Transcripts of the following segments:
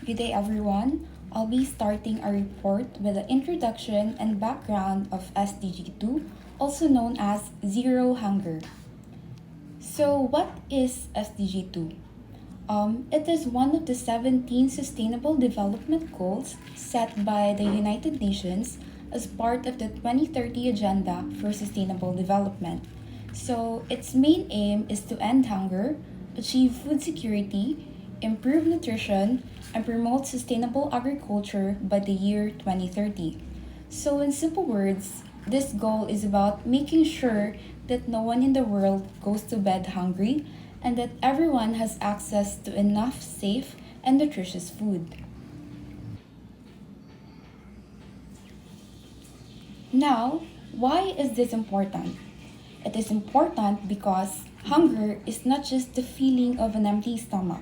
Good day, everyone. I'll be starting our report with the introduction and background of SDG 2, also known as Zero Hunger. So, what is SDG 2? It is one of the 17 Sustainable Development Goals set by the United Nations as part of the 2030 Agenda for Sustainable Development. So, its main aim is to end hunger, achieve food security, improve nutrition, and promote sustainable agriculture by the year 2030. So, in simple words, this goal is about making sure that no one in the world goes to bed hungry and that everyone has access to enough safe and nutritious food. Now, why is this important? It is important because hunger is not just the feeling of an empty stomach.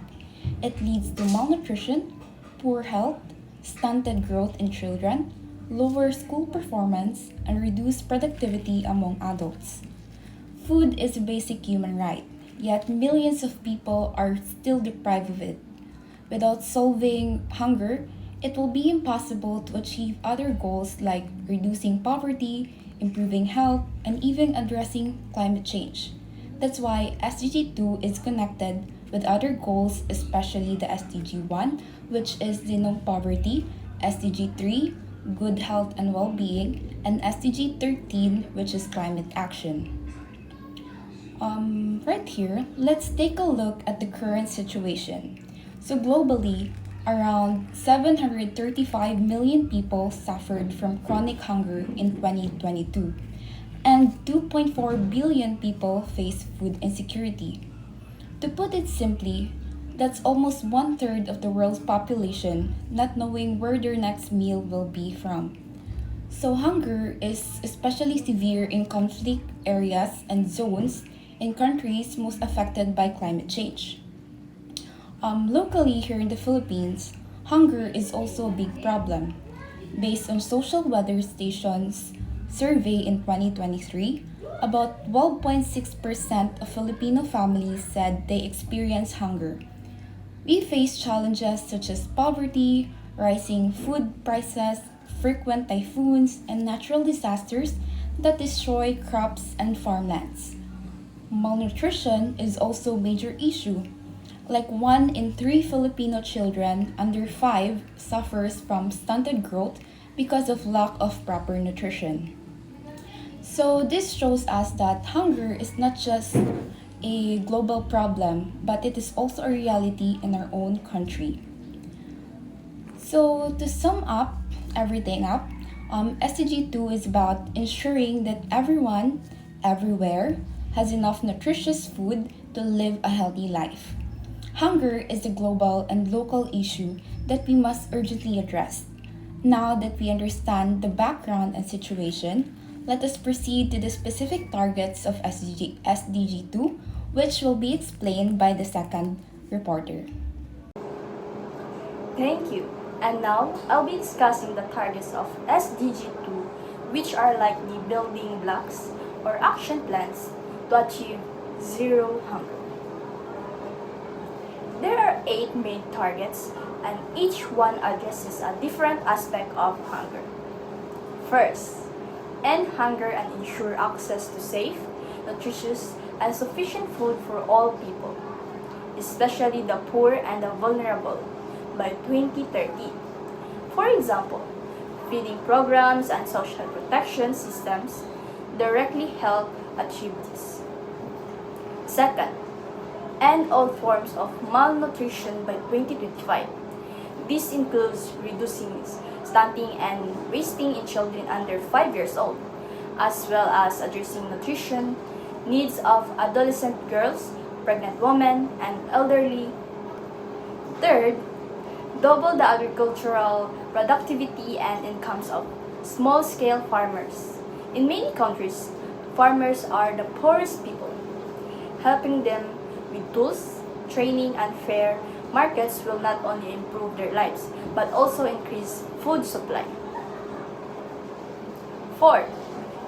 It leads to malnutrition, poor health, stunted growth in children, lower school performance, and reduced productivity among adults. Food is a basic human right, yet millions of people are still deprived of it. Without solving hunger, it will be impossible to achieve other goals like reducing poverty, improving health, and even addressing climate change. That's why SDG 2 is connected with other goals, especially the SDG 1, which is the no poverty, SDG 3, good health and well being, and SDG 13, which is climate action. Right here, let's take a look at the current situation. So, globally, around 735 million people suffered from chronic hunger in 2022, and 2.4 billion people face food insecurity. To put it simply, that's almost one third of the world's population not knowing where their next meal will be from. So, hunger is especially severe in conflict areas and zones in countries most affected by climate change. Locally, here in the Philippines, hunger is also a big problem. Based on Social Weather Station's survey in 2023, about 12.6% of Filipino families said they experience hunger. We face challenges such as poverty, rising food prices, frequent typhoons, and natural disasters that destroy crops and farmlands. Malnutrition is also a major issue. Like 1 in 3 Filipino children under 5 suffers from stunted growth because of lack of proper nutrition. So this shows us that hunger is not just a global problem, but it is also a reality in our own country. So to sum up everything up, SDG 2 is about ensuring that everyone, everywhere, has enough nutritious food to live a healthy life. Hunger is a global and local issue that we must urgently address. Now that we understand the background and situation, let us proceed to the specific targets of SDG 2, which will be explained by the second reporter. Thank you. And now, I'll be discussing the targets of SDG 2, which are like the building blocks or action plans to achieve zero hunger. There are 8 main targets, and each one addresses a different aspect of hunger. First, end hunger and ensure access to safe, nutritious, and sufficient food for all people, especially the poor and the vulnerable, by 2030. For example, feeding programs and social protection systems directly help achieve this. Second, end all forms of malnutrition by 2025. This includes reducing stunting and wasting in children under 5 years old, as well as addressing nutrition needs of adolescent girls, pregnant women, and elderly. Third, double the agricultural productivity and incomes of small-scale farmers. In many countries, farmers are the poorest people. Helping them with tools, training, and fair markets will not only improve their lives, but also increase food supply. Fourth,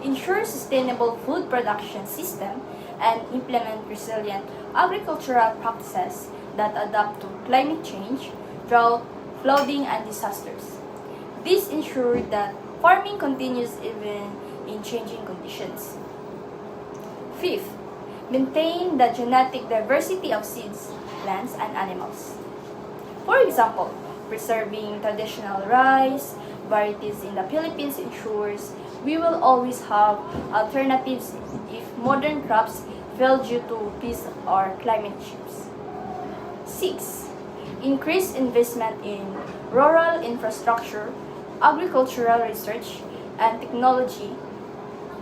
ensure sustainable food production system and implement resilient agricultural practices that adapt to climate change, drought, flooding, and disasters. This ensured that farming continues even in changing conditions. Fifth, maintain the genetic diversity of seeds, plants, and animals. For example, preserving traditional rice varieties in the Philippines ensures we will always have alternatives if modern crops fail due to pests or climate shifts. 6. Increase investment in rural infrastructure, agricultural research, and technology.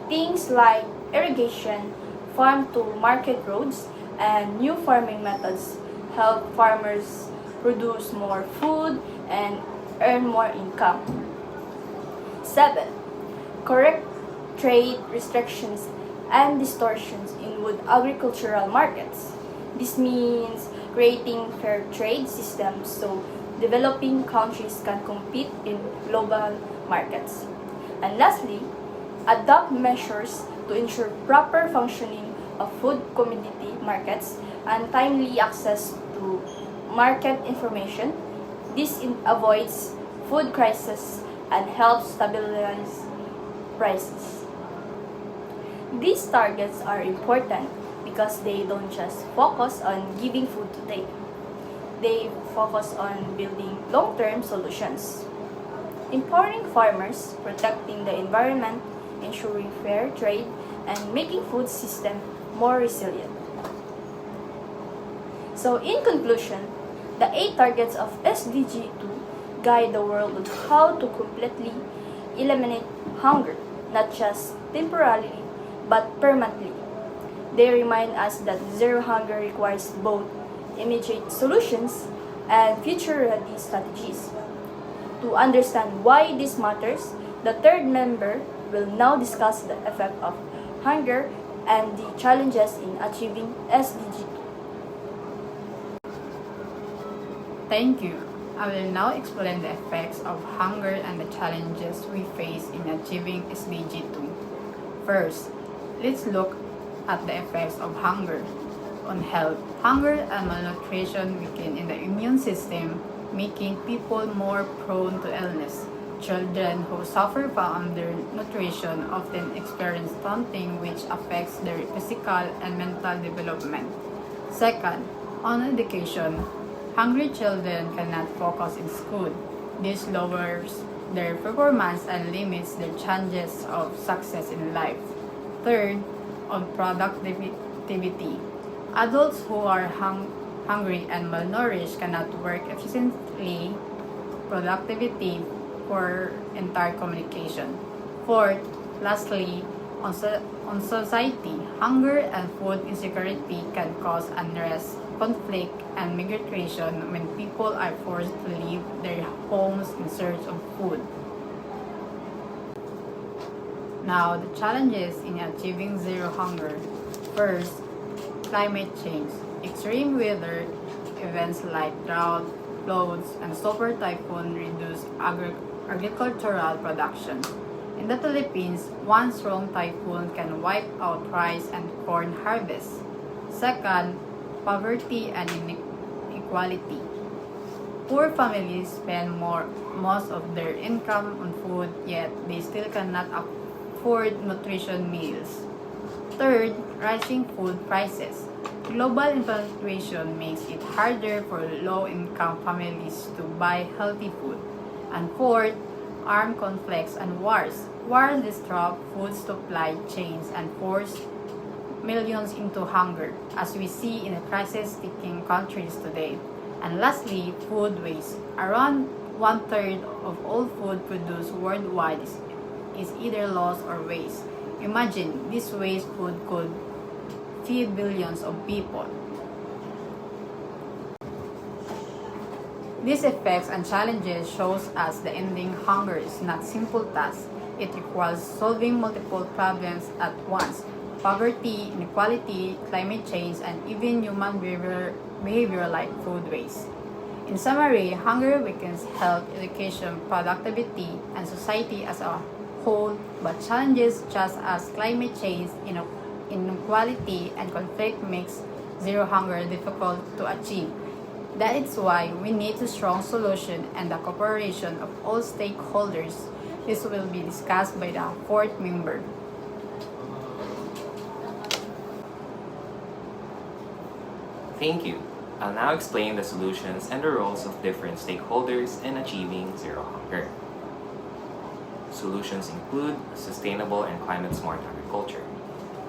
Things like irrigation, farm to market roads, and new farming methods help farmers produce more food and earn more income. 7. Correct trade restrictions and distortions in wood agricultural markets. This means creating fair trade systems so developing countries can compete in global markets. And lastly, adopt measures to ensure proper functioning of food commodity markets and timely access to market information. This avoids food crisis and helps stabilize prices. These targets are important because they don't just focus on giving food today. They focus on building long-term solutions, empowering farmers, protecting the environment, ensuring fair trade, and making food system more resilient. So in conclusion, the 8 targets of SDG 2 guide the world on how to completely eliminate hunger, not just temporarily, but permanently. They remind us that zero hunger requires both immediate solutions and future-ready strategies. To understand why this matters, the third member will now discuss the effect of hunger and the challenges in achieving SDG. Thank you. I will now explain the effects of hunger and the challenges we face in achieving SDG 2. First, let's look at the effects of hunger on health. Hunger and malnutrition weaken in the immune system, making people more prone to illness. Children who suffer from undernutrition often experience stunting, which affects their physical and mental development. Second, on education, hungry children cannot focus in school. This lowers their performance and limits their chances of success in life. Third, on productivity. Adults who are hungry and malnourished cannot work efficiently. Productivity for entire communication. Fourth, lastly, on society, hunger and food insecurity can cause unrest, conflict, and migration when people are forced to leave their homes in search of food. Now, the challenges in achieving zero hunger. First, climate change. Extreme weather events like drought, floods, and super typhoon reduce agricultural production. In the Philippines, one strong typhoon can wipe out rice and corn harvests. Second, poverty and inequality. Poor families spend most of their income on food, yet they still cannot afford nutrition meals. Third, rising food prices. Global inflation makes it harder for low-income families to buy healthy food. And fourth, armed conflicts and wars. Wars disrupt food supply chains and force millions into hunger, as we see in the crisis-stricken countries today. And lastly, food waste. Around one-third of all food produced worldwide is either lost or waste. Imagine this waste food could feed billions of people. These effects and challenges shows us that ending hunger is not a simple task. It requires solving multiple problems at once: poverty, inequality, climate change, and even human behavior like food waste. In summary, hunger weakens health, education, productivity, and society as a whole, but challenges such as climate change, inequality, and conflict makes zero hunger difficult to achieve. That is why we need a strong solution and the cooperation of all stakeholders. This will be discussed by the fourth member. Thank you. I'll now explain the solutions and the roles of different stakeholders in achieving zero hunger. Solutions include sustainable and climate-smart agriculture,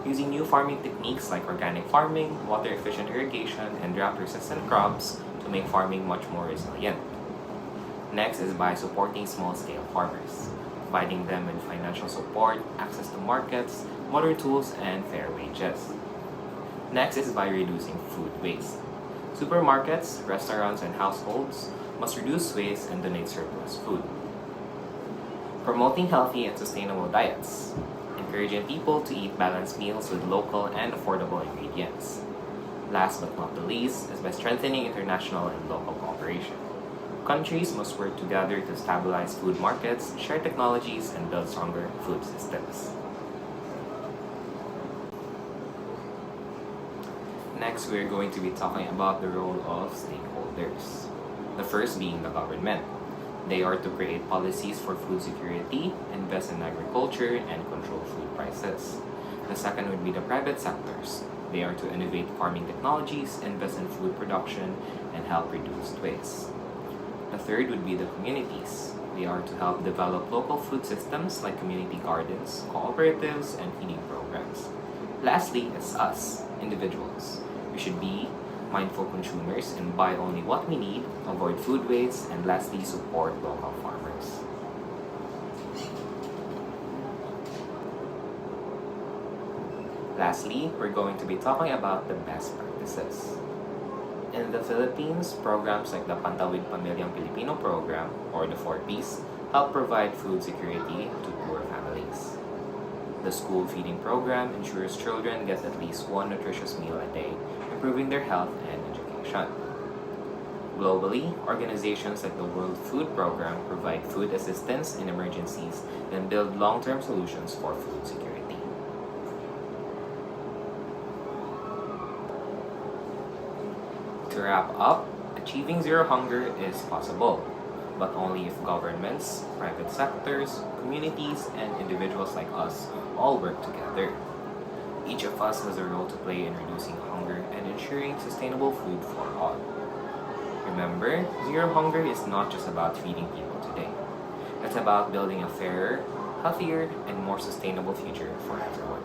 using new farming techniques like organic farming, water-efficient irrigation, and drought-resistant crops to make farming much more resilient. Next is by supporting small-scale farmers, providing them with financial support, access to markets, modern tools, and fair wages. Next is by reducing food waste. Supermarkets, restaurants, and households must reduce waste and donate surplus food. Promoting healthy and sustainable diets, encouraging people to eat balanced meals with local and affordable ingredients. Last but not the least is by strengthening international and local cooperation. Countries must work together to stabilize food markets, share technologies, and build stronger food systems. Next, we are going to be talking about the role of stakeholders. The first being the government. They are to create policies for food security, invest in agriculture, and control food prices. The second would be the private sectors. They are to innovate farming technologies, invest in food production, and help reduce waste. The third would be the communities. They are to help develop local food systems like community gardens, cooperatives, and feeding programs. Lastly is us, individuals. We should be mindful consumers and buy only what we need, avoid food waste, and lastly, support local farmers. Lastly, we're going to be talking about the best practices. In the Philippines, programs like the Pantawid Pamilyang Pilipino program, or the 4Ps, help provide food security to poor families. The school feeding program ensures children get at least one nutritious meal a day, improving their health and education. Globally, organizations like the World Food Program provide food assistance in emergencies and build long-term solutions for food security. To wrap up, achieving zero hunger is possible, but only if governments, private sectors, communities, and individuals like us all work together. Each of us has a role to play in reducing hunger and ensuring sustainable food for all. Remember, zero hunger is not just about feeding people today. It's about building a fairer, healthier, and more sustainable future for everyone.